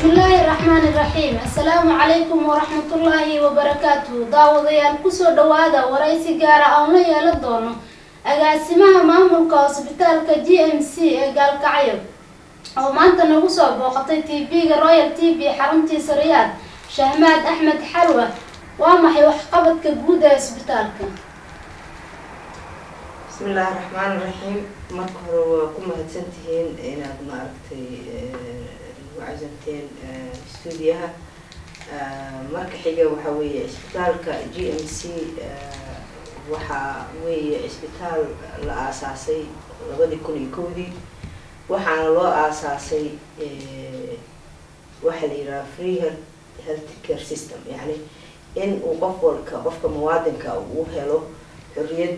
بسم الله الرحمن الرحيم. السلام عليكم ورحمة الله وبركاته. داوديان كسو دوادا ورئيسي قارة أونا يالدونو أقاسمها مامولكا وسبيتالكا GMC قال كعيب أو مانتا نوصو بوقتي تي في رويال تي في حرمتي سريات شهماد أحمد حلوة وامحي وحقبت كجودة سبيتالكا. بسم الله الرحمن الرحيم. مركو كما هتسنتهين إن ما أركتي وعزمتين استوديوها marka xiga waxa weeye isbitaalka GMC waxa weeye isbitaal la aasaasay 2001 waxaana loo aasaasay waxa la yiraahdo free health care system yani in uu qofka muwaadinka uu helo xorriyad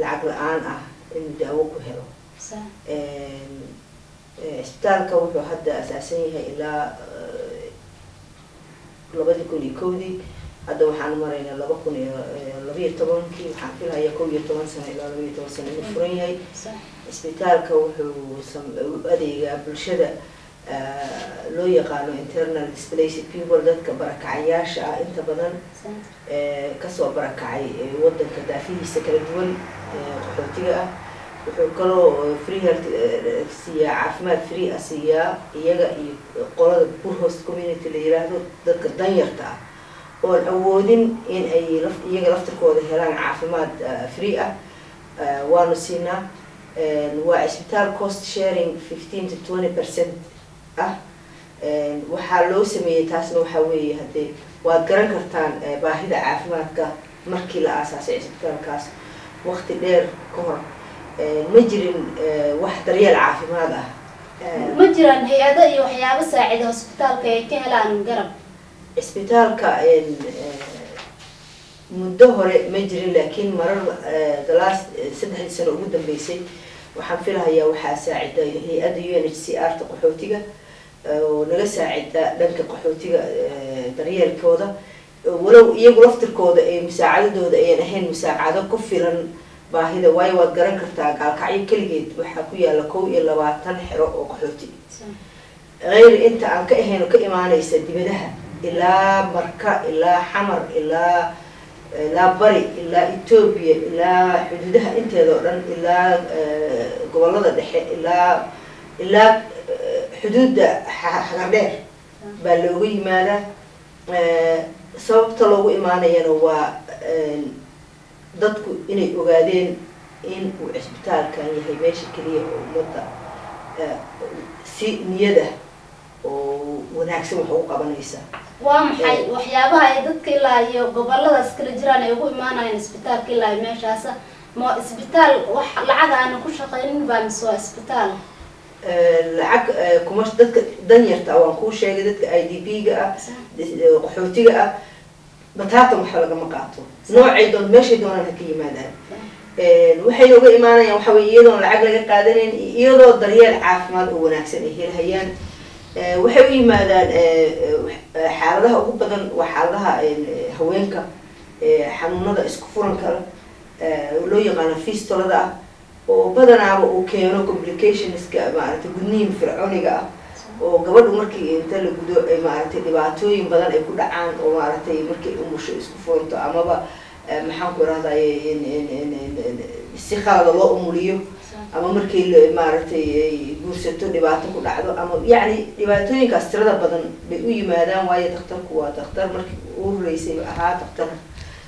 lacag la'aan ah in daawo ku helo isbitaalka wuxuu hadda asaasan yahay ilaa 2001 hadda waxaan maraynaa 2012 waxaan filayaa 11 sano ilaa 12 sano inuu furan yahay isbitaalka wuxuu adeegaa bulshada loo yaqaano internal displaced people dadka barakacayaasha ah inta badan kasoo barakacay wadanka daafihiisa kala duwan qaxootiga ah wuxuu kaloo free health siya caafimaad free ah siya iyaga iyo qolada poor host community la yiraahdo dadka danyarta ah oo awoodin in ay iyaga laftirkooda helaan caafimaad free ah waanu siinaa waa isbitaal cost sharing 15 to 20% ah waxaa loo sameeyay taasna waxa weeye hadee waad garan kartaan baahida caafimaadka markii la aasaasay isbitaalkaas waqti dheer ka hor ma jirin wax daryeel caafimaad ah ma jiraan hay'ado iyo waxyaabo saacida hospitaalka ay ka helaan garab isbitaalka muddo hore ma jirin laakiin marar dalaas 3 sano ugu dambeysay waxaan filayaa waxaa saaciday hay'adda UNHCR ta qaxootiga oo naga saacida dhanka qaxootiga daryeelkooda walow iyagu laftirkooda ay musaacadooda ay ahayn musaacado ku filan baahida way waad garan kartaa gaalkacyo kaligeed waxa ku yaala 22 xero oo qaxooti غير انت aan ka ahayn ka imaanaysa dibadaha ilaa marka ilaa xamar ilaa bari ilaa Ethiopia ilaa xuduudaha inteeda oo dhan ilaa gobolada dhexe ilaa xuduudda xagadheer baa loogu yimaada sababta loogu imaanayana waa dadku inay ogaadeen in uu isbitaalkan yahay meesha kaliya oo umada si niyada oo wanaagsan wax u qabanaysa waa maxay waxyaabaha ay dadka ilaa iyo goboladaas kala jiraan ay ugu imaanayaan isbitaalka ilaa meeshaas ma isbitaal wax lacag aan ku shaqeynin baa mise waa isbitaal lacag kuma dadka danyarta waan ku sheegay dadka IDP-ga ah qaxootiga ah batata waxa laga maqaato noocay doon meesha doonaan ka yimaadaan waxay uga imaanayaan waxa weeye iyadoo lacag laga qaadanayn iyadoo daryeel caafimaad oo wanaagsan ay helayaan waxay u yimaadaan xaaladaha ugu badan waa xaaladaha haweenka xanuunada isku furan kara loo yaqaan fistolada ah oo badanaaba uu keeno complicationska maaragtay gudniin fircooniga ah oo gabadhu markii inta la gudo ay maaragtay dhibaatooyin badan ay ku dhacaan oo maaragtay markii umusho isku furanto amaba maxaan ku raadayay si khalad loo umuliyo ama markii maaragtay ay guursato dhibaato ku dhacdo ama yaani dhibaatooyinkaas tirada badan bay u yimaadaan waayo dhakhtarku waa dhakhtar markii uu horeysay ahaa dhakhtar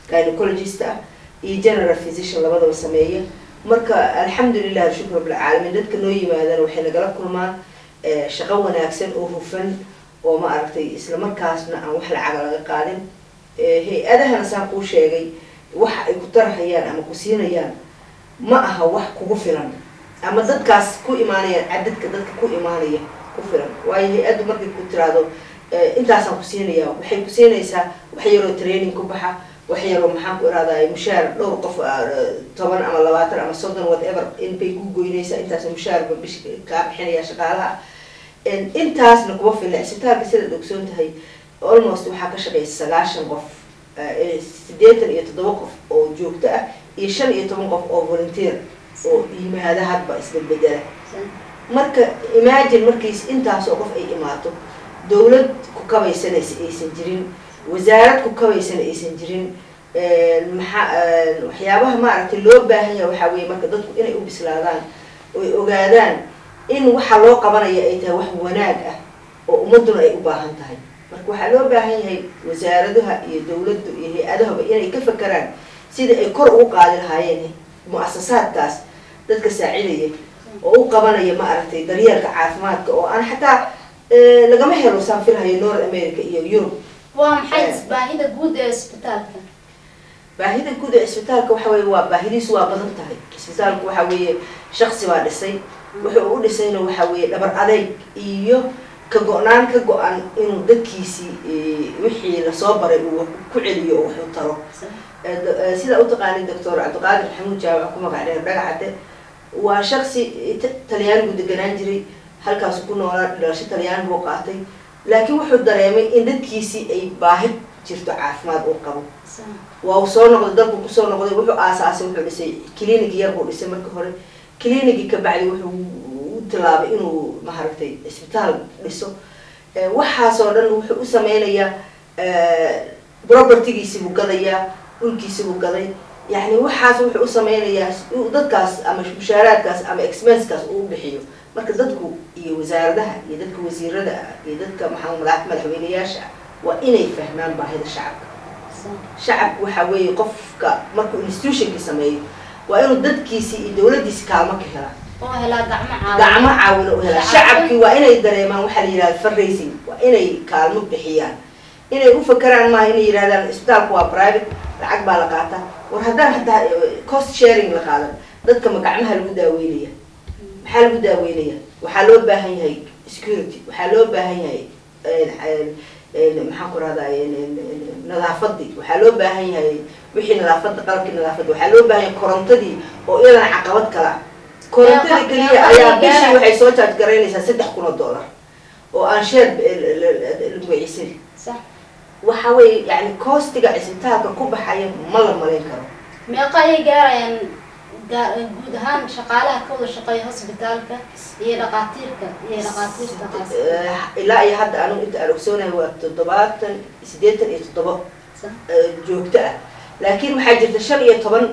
gynecologist ah iyo general physician labadaba sameeya marka alxamdulillah shukr rabbil caalamiin dadka noo yimaadaan waxay nagala kulmaan shaqo wanaagsan oo hufan oo ma aragtay isla markaasna aan wax lacag laga qaadin hay'adahan saan ku sheegay waxa ay ku tarhayaan ama ku siinayaan ma aha wax kugu filan ama dadkaas ku imaanayaan cadadka dadka ku imaanaya ku filan waayo hay'adu markay ku tiraado intaas aan ku siinayaa waxay ku siinaysaa wax yaro training ku baxa wax yaro maxaan ku iraaday mushaar dhowr qof 10 ama 20 ama 30 whatever in bay ku goynaysaa intaas mushaar bish ka bixinaya shaqaalaha intaasna kuwa filan isbitaalka sida dogsoon tahay almost waxa ka shaqeeyay 9 qof 87 qof oo joogto ah iyo 15 qof oo volunteer oo yimaada hadba isbedela marka imagine markiis intaas oo qof ay imaato dawlad ku kabaysanaysa aysan jirin wasaarad ku kabaysan aysan jirin waxyaabaha maaragtay loo baahan yahay waxa weeye marka dadku inay u bislaadaan oo ay ogaadaan in waxa loo qabanayo ay tahay wax wanaag ah oo ummaduna ay u baahan tahay marka waxaa loo baahan yahay wasaaradaha iyo dawladdu iyo hay-adahaba inay ka fakeraan sida ay kor ugu qaadi lahaayeen mu'asasaadkaas dadka saacidaya oo u qabanaya maaragtay daryeelka caafimaadka oo aan xataa lagama helo saan filhayo North America iyo Europe waa maxay baahida guud ee isbitaalka baahida guud ee isbitaalka waxa weeye waa baahidiisu waa badan tahay isbitaalku waxa weeye shakhsi baa dhisay wuxuu u dhisayna waxa weeye dhabar adeeg iyo ka go'an inuu dadkiisii wixii la soo baray uu ku celiyo oo wax u taro sida u taqaanay Dr. Cabdiqaadir Xamuud Jaawac ku magac dheer Dhagaxade waa shakhsi Talyaanigu deganaan jiray halkaas ku noolaa dhalasho Talyaanigu oo qaatay laakiin wuxuu dareemay in dadkiisii ay baahi jirto caafimaad oo qabo waa uu soo noqday dalku ku soo noqday wuxuu aasaasay wuxuu dhisay clinic yar buu dhisay markii hore clinic ka bacdi wuxuu tilaabay inuu maaragtay isbitaal dhiso waxaas oo dhan wuxuu u sameeyaa property-giisa buu gadayaa dhulkiisa buu gaday yani waxaas wuxuu u sameeyaa dadkaas ama mushaaraadkaas ama expense-kaas uu bixiyo marka dadku iyo wasaaradaha iyo dadka wasiirada iyo dadka madaxweynayaasha waa inay fahmaan baahida shacabka waxa weeye qofka markuu institution-ka sameeyo waa inuu dadkiisa iyo dawladdiisa kaalmo ka helaa oo hela gacmo caawin oo hela shacabkii waa inay dareemaan waxa la yiraahdo fundraising waa inay kaalmo bixiyaan inay u fakaraan ma inay yiraahdaan isbitaalku waa private lacag baa la qaataa war haddaan hataa cost sharing la qaadan dadka magacmaha lagu daaweynaya maxaa lagu daaweynaya waxaa loo baahan yahay security waxaa loo baahan yahay maxaan ku rahdaa nadaafadii waxaa loo baahan yahay wixii nadaafada qalabkii nadaafada waxaa loo baahan yahay korontadii oo iyadana caqabad kala korontada kaliya ayaa bishii waxay soo charge garaynaysaa $3,000 oo aan share lagu weydiisan waxa weeye yani costiga isbitaalka ku baxaya ma la malayn karo meeqa ay gaarayaan guud ahaan shaqaalaha ka wada shaqeeya hospitaalka iyo dhaqaatiirta ilaa iyo hadda anu inta aan ogsoonahay waa 87 joogto ah laakiin waxaa jirta 15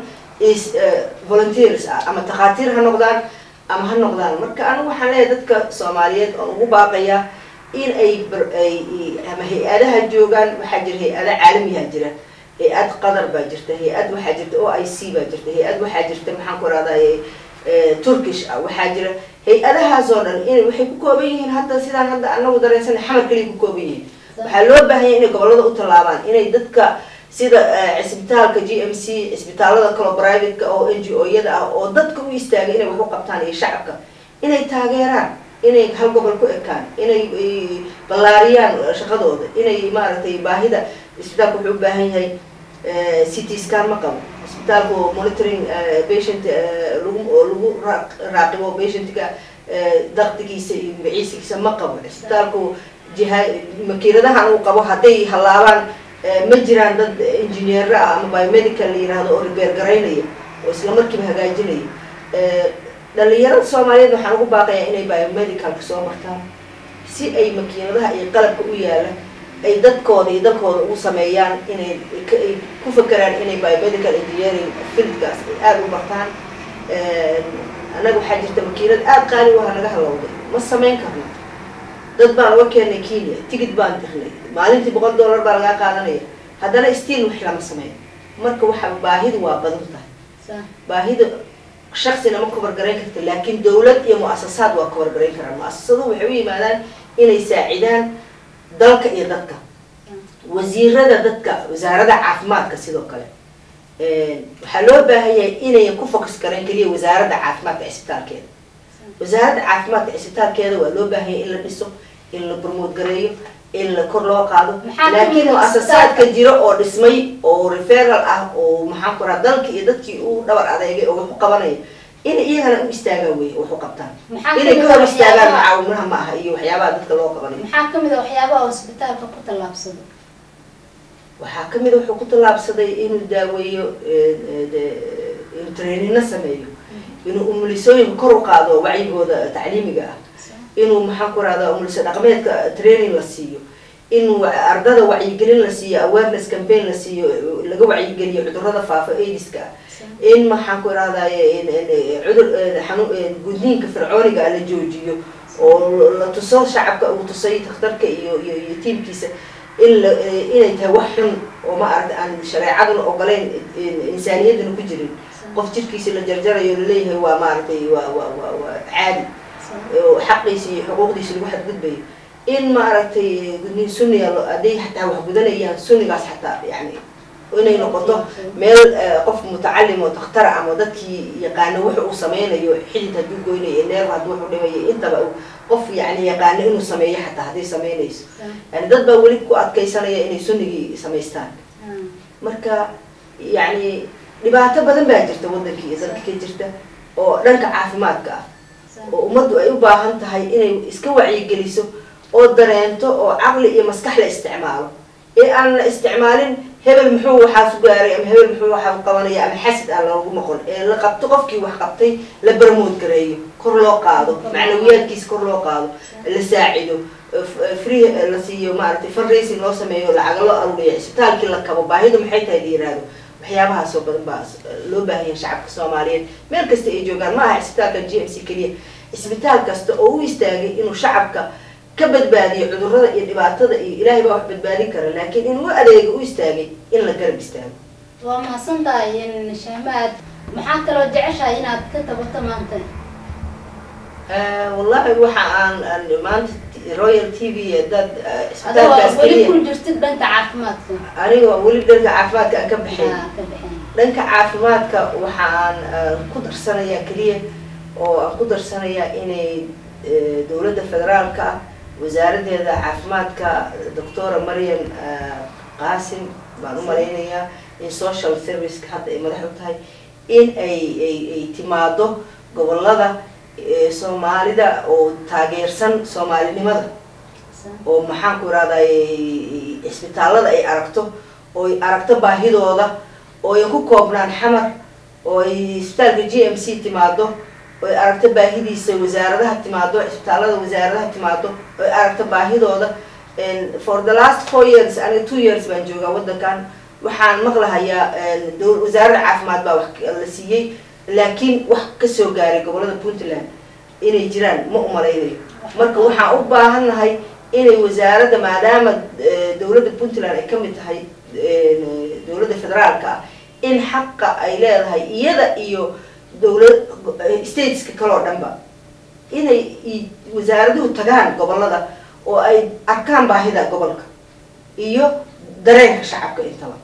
volunteers ama dhaqaatiir ha noqdaan marka anu waxaan leeyahay dadka Soomaaliyeed oo ugu baaqaya in ay ama hay-adaha joogaan waxaa jira hay-ada caalamiga jira hay-ad Qatar baa jirta hay-ad waxaa jirta OIC baa jirta hay-ad waxaa jirta maxaan ku raadayay Turkish waxaa jira hay-adahaas oo dhan in waxay ku kooban yihiin hadda sidaan hadda anagu dareensan xamar kaliya ku kooban yihiin waxaa loo baahan yahay inay gobolada u tallaabaan inay dadka sida isbitaalka GMC isbitaalada kale private-ka oo NGO-yada ah oo dadka u istaagay inay wax u qabtaan iyo shacabka inay taageeraan inay hal gobol ku ekaan inay ballaariyaan shaqadooda inay maaragtay baahida isbitaalku wuxuu u baahan yahay CT scan ma qabo isbitaalku monitoring patient lagu raaqibo patientka daqtigiisa iyo magaciisiisa ma qabo isbitaalku makiinadahan uu qabo hadday halaabaan ma jiraan dad engineer ah ama biomedical la yiraahdo oo repair garaynaya oo isla markiiba hagaajinaya dhalinyarada Soomaaliyeed waxaan ugu baaqayaa inay biomedical soo bartaan si ay makiinadaha iyo qalabka u yaala ay dadkooda iyo dalkooda ugu sameeyaan inay ku fakaraan inay biomedical engineering fieldkaas aad u bartaan anaga waxaa jirta makiinad aad qaali u ah naga halowday ma sameyn karno dad baan uga keenay Kenya ticket baan dirnay maalintii $100 baa laga qaadanaya haddana still wax lama sameeyo marka waxa baahidu waa badan tahay baahida shakhsina ma cover gareyn karto laakiin dawlad iyo mu'assasaad waa cover gareyn karaan mu'assasaduhu waxay u yimaadaan inay saacidaan dalka iyo dadka wasiirada dadka wasaaradda caafimaadka sidoo kale waxaa loo baahan yahay inay ku focus gareyn kaliya wasaaradda caafimaadka isbitaalkeeda wasaaradda caafimaadka isbitaalkeeda waa loo baahan yahay in la dhiso in la promote gareeyo in la kor loo qaado laakiin mu'assasaadka jiro oo dhismay oo referral ah oo maxaan ku raad dalka iyo dadkii uu dhabar adeegay oo wax u qabanay in iyagana u istaagaan way wax u qabtaan inay ka hor istaagaan macaawinaha ma aha iyo waxyaabaha dadka loo qabanay maxaa kamid ah waxyaabaha isbitaalka ku tallaabsado waxaa kamid wuxuu ku tallaabsaday inuu daaweeyo training sameeyo inuu umulisooyinka kor u qaado wacyigooda tacliimiga ah inuu maxaan ku rahdaa umuliso dhaqameedka training la siiyo inuu ardada wacyigelin la siiyo awareness campaign la siiyo laga wacyigeliyo cudurrada faafa aidiska in maxaan ku rahdaa cudur gudniinka fircooniga la joojiyo oo la tuso shacabka uu tusay dhakhtarka iyo tiimkiisa inay tahay wax xun oo ma aragta aan shareecaduna ogoleyn insaaniyaduna ku jirin qof jirkiisa la jarjarayo laleeyahay waa maaragtay waa caadi xaqiisa iyo xuquuqdiisa lagu xadgudbayo in maaragtay gudniin sunniya hadday xataa wax gudanayaan sunnigaas xataa yani inay noqoto meel qof mutacalim oo dakhtara ama dadkii yaqaano wuxu uu sameynayo xidid hadduu goynayo neer hadduu wuxuu dhimayo intaba qof yani yaqaano inuu sameeyo xataa hadday sameynayso yani dad baa weli ku adkaysanaya inay sunnigii samaystaan marka yani dhibaato badan baa jirta wadankii iyo dalka ka jirta oo dhanka caafimaadka ah oo ummaddu ay u baahan tahay inay iska wacyigeliso oo dareento oo caqli iyo maskax la isticmaalo ee aan la isticmaalin hebel muxuu waxaa su gaaray ama hebel muxuu waxaa qabanaya ama xasid aan loogu noqon ee la qabto qofkii wax qabtay la barmood gareeyo kor loo qaado macnawiyaadkiisa kor loo qaado la saacido free la siiyo maaragtay fundraising loo sameeyo lacag loo aruuriyo isbitaalkii la kabo baahidu maxay tahay la yiraahdo waxyaabahaas oo badan baa loo baahan yahay shacabka Soomaaliyeed meel kasta ay joogaan ma aha isbitaalka GMC kaliya isbitaal kasta oo u istaagay inuu shacabka ka badbaadiyo cudurrada iyo dhibaatada iyo Ilaahay baa wax badbaadin kara laakiin inuu adeeg u istaagay in la garab istaago waa mahadsantahay in Shamaad maxaa kaloo jeceshahay inaad ka tabato maanta wallahi waxa aan maanta Royal TV dad isbitaalkaas kaliya ku jirtid dhanka caafimaadka aniga wali dhanka caafimaadka aan ka baxay dhanka caafimaadka waxa aan ku darsanayaa kaliya oo aan ku darsanayaa inay dawladda federaalka wasaaraddeeda caafimaadka Dr. Maryam Qaasim baan u maleynayaa in social service hadda ay madax u tahay in ay timaado gobolada Soomaalida oo taageersan Soomaalinimada oo maxaan ku raadayay isbitaalada ay aragto oo ay aragto baahidooda oo ay ku koobnaan xamar oo ay isbitaalka GMC timaado oo ay aragto baahidiisa wasaaradaha timaado isbitaalada wasaaradaha timaado oo ay aragto baahidooda for the last 4 years and 2 years baan joogaa wadankan waxaan maqlahayaa wasaaradda caafimaad baa wax la siiyay laakiin wax ka soo gaaray gobolada Puntland inay jiraan ma u maleynayo marka waxaan u baahanahay inay wasaaradda maadaama dawladda Puntland ay ka mid tahay dawladda federaalka in xaqqa ay leedahay iyada iyo dawlad stateska kale oo dhanba inay wasaaraduhu tagaan gobolada oo ay arkaan baahida gobolka iyo dareenka shacabka intaba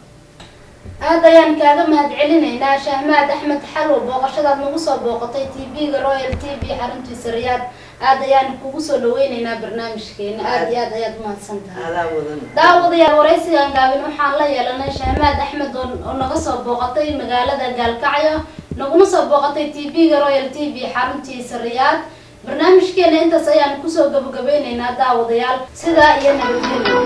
aad ayaan kaaga mahadcelinaynaa Shahmaad Axmed Xalwo booqashadaad nagu soo booqatay TV-ga Royal TV xaruntiisa Riyaad aad ayaan kugu soo dhaweynaynaa barnaamijkeena aad iyo aad ayaad mahadsantahay daawadayaal waraysigan gaabin waxaan la yeelanay Shahmaad Axmed oo naga soo booqatay magaalada Gaalkacyo naguna soo booqatay TV-ga Royal TV xaruntiisa Riyaad barnaamijkeena intaas ayaan ku soo gabagabeynaynaa daawadayaal sida iyo nabadgelyo